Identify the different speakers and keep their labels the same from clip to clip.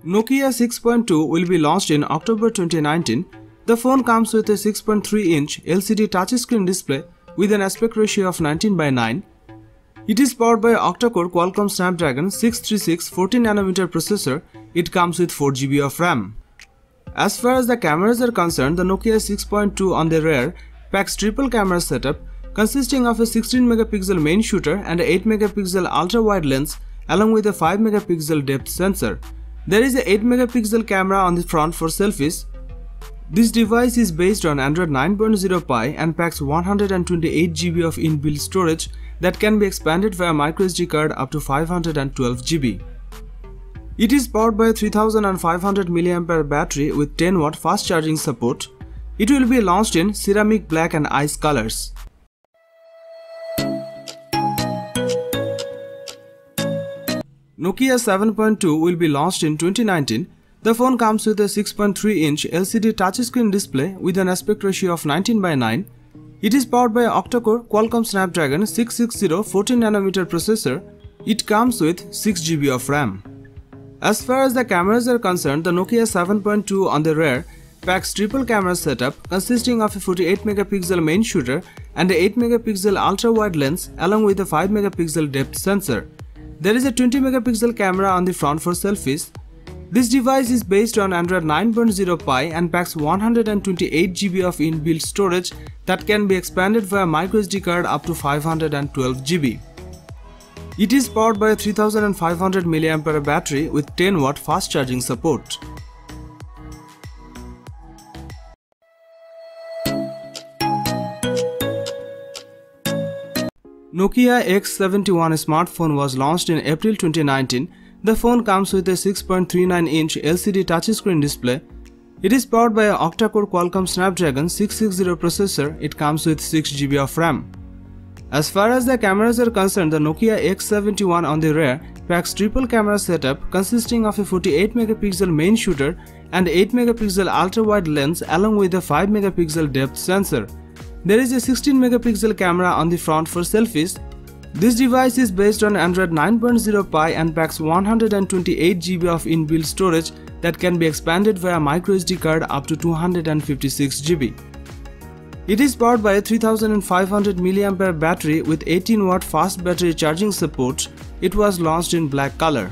Speaker 1: Nokia 6.2 will be launched in October 2019. The phone comes with a 6.3-inch LCD touchscreen display with an aspect ratio of 19:9. It is powered by octa-core Qualcomm Snapdragon 636 14nm processor. It comes with 4GB of RAM. As far as the cameras are concerned, the Nokia 6.2 on the rear packs triple camera setup consisting of a 16-megapixel main shooter and a 8-megapixel ultra-wide lens along with a 5-megapixel depth sensor. There is a 8-megapixel camera on the front for selfies. This device is based on Android 9.0 Pie and packs 128GB of inbuilt storage that can be expanded via microSD card up to 512GB. It is powered by a 3500 mAh battery with 10W fast charging support. It will be launched in ceramic black and ice colors. Nokia 7.2 will be launched in 2019. The phone comes with a 6.3-inch LCD touchscreen display with an aspect ratio of 19:9. It is powered by octa-core Qualcomm Snapdragon 660 14nm processor. It comes with 6GB of RAM. As far as the cameras are concerned, the Nokia 7.2 on the rear packs triple camera setup consisting of a 48-megapixel main shooter and a 8-megapixel ultra-wide lens along with a 5-megapixel depth sensor. There is a 20-megapixel camera on the front for selfies. This device is based on Android 9.0 Pie and packs 128GB of inbuilt storage that can be expanded via microSD card up to 512GB. It is powered by a 3500 mAh battery with 10W fast charging support. Nokia X71 smartphone was launched in April 2019. The phone comes with a 6.39-inch LCD touchscreen display. It is powered by an octa-core Qualcomm Snapdragon 660 processor. It comes with 6GB of RAM. As far as the cameras are concerned, the Nokia X71 on the rear packs triple camera setup consisting of a 48-megapixel main shooter and 8-megapixel ultra-wide lens along with a 5-megapixel depth sensor. There is a 16-megapixel camera on the front for selfies. This device is based on Android 9.0 Pie and packs 128GB of inbuilt storage that can be expanded via microSD card up to 256GB. It is powered by a 3500 mAh battery with 18W fast battery charging support. It was launched in black color.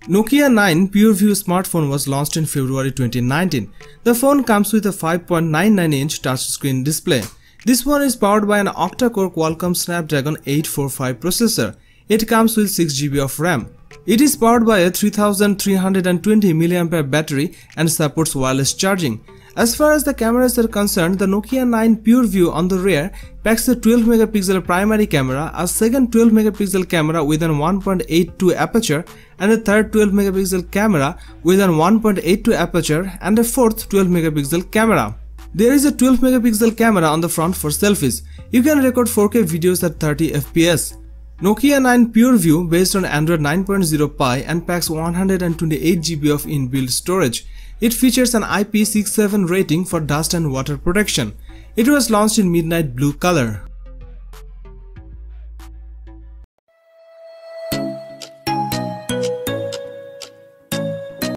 Speaker 1: Nokia 9 PureView smartphone was launched in February 2019. The phone comes with a 5.99-inch touchscreen display. This one is powered by an octa-core Qualcomm Snapdragon 845 processor. It comes with 6GB of RAM. It is powered by a 3320 mAh battery and supports wireless charging. As far as the cameras are concerned, the Nokia 9 PureView on the rear packs a 12-megapixel primary camera, a second 12-megapixel camera with an 1.82 aperture, and a third 12-megapixel camera with an 1.82 aperture, and a fourth 12-megapixel camera. There is a 12-megapixel camera on the front for selfies. You can record 4K videos at 30 FPS. Nokia 9 PureView based on Android 9.0 Pie and packs 128GB of inbuilt storage. It features an IP67 rating for dust and water protection. It was launched in midnight blue color.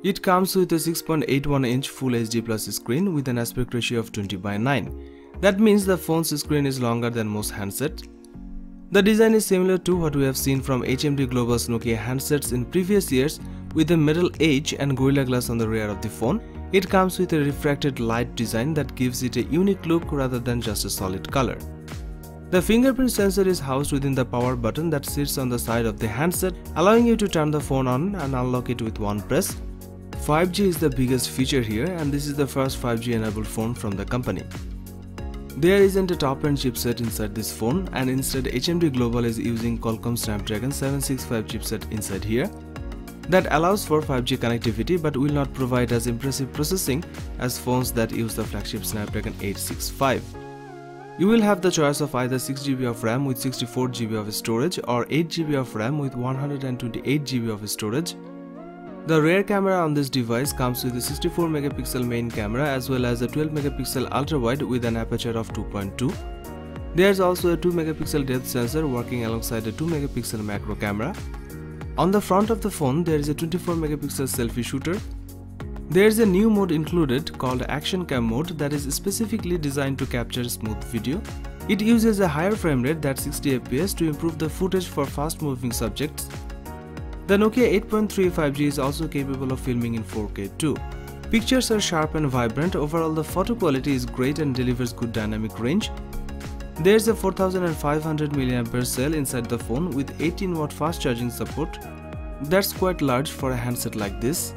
Speaker 1: It comes with a 6.81-inch Full HD Plus screen with an aspect ratio of 20:9. That means the phone's screen is longer than most handsets. The design is similar to what we have seen from HMD Global's Nokia handsets in previous years with a metal edge and Gorilla Glass on the rear of the phone. It comes with a refracted light design that gives it a unique look rather than just a solid color. The fingerprint sensor is housed within the power button that sits on the side of the handset, allowing you to turn the phone on and unlock it with one press. 5G is the biggest feature here, and this is the first 5G enabled phone from the company. There isn't a top-end chipset inside this phone, and instead HMD Global is using Qualcomm Snapdragon 765 chipset inside here. That allows for 5G connectivity but will not provide as impressive processing as phones that use the flagship Snapdragon 865. You will have the choice of either 6GB of RAM with 64GB of storage or 8GB of RAM with 128GB of storage. The rear camera on this device comes with a 64 megapixel main camera as well as a 12 megapixel ultra-wide with an aperture of 2.2. There's also a 2 megapixel depth sensor working alongside a 2 megapixel macro camera. On the front of the phone, there is a 24 megapixel selfie shooter. There is a new mode included called Action Cam mode that is specifically designed to capture smooth video. It uses a higher frame rate, that's 60 fps, to improve the footage for fast-moving subjects. The Nokia 8.3 5G is also capable of filming in 4K too. Pictures are sharp and vibrant. Overall, the photo quality is great and delivers good dynamic range. There's a 4500 mAh cell inside the phone with 18-watt fast charging support. That's quite large for a handset like this.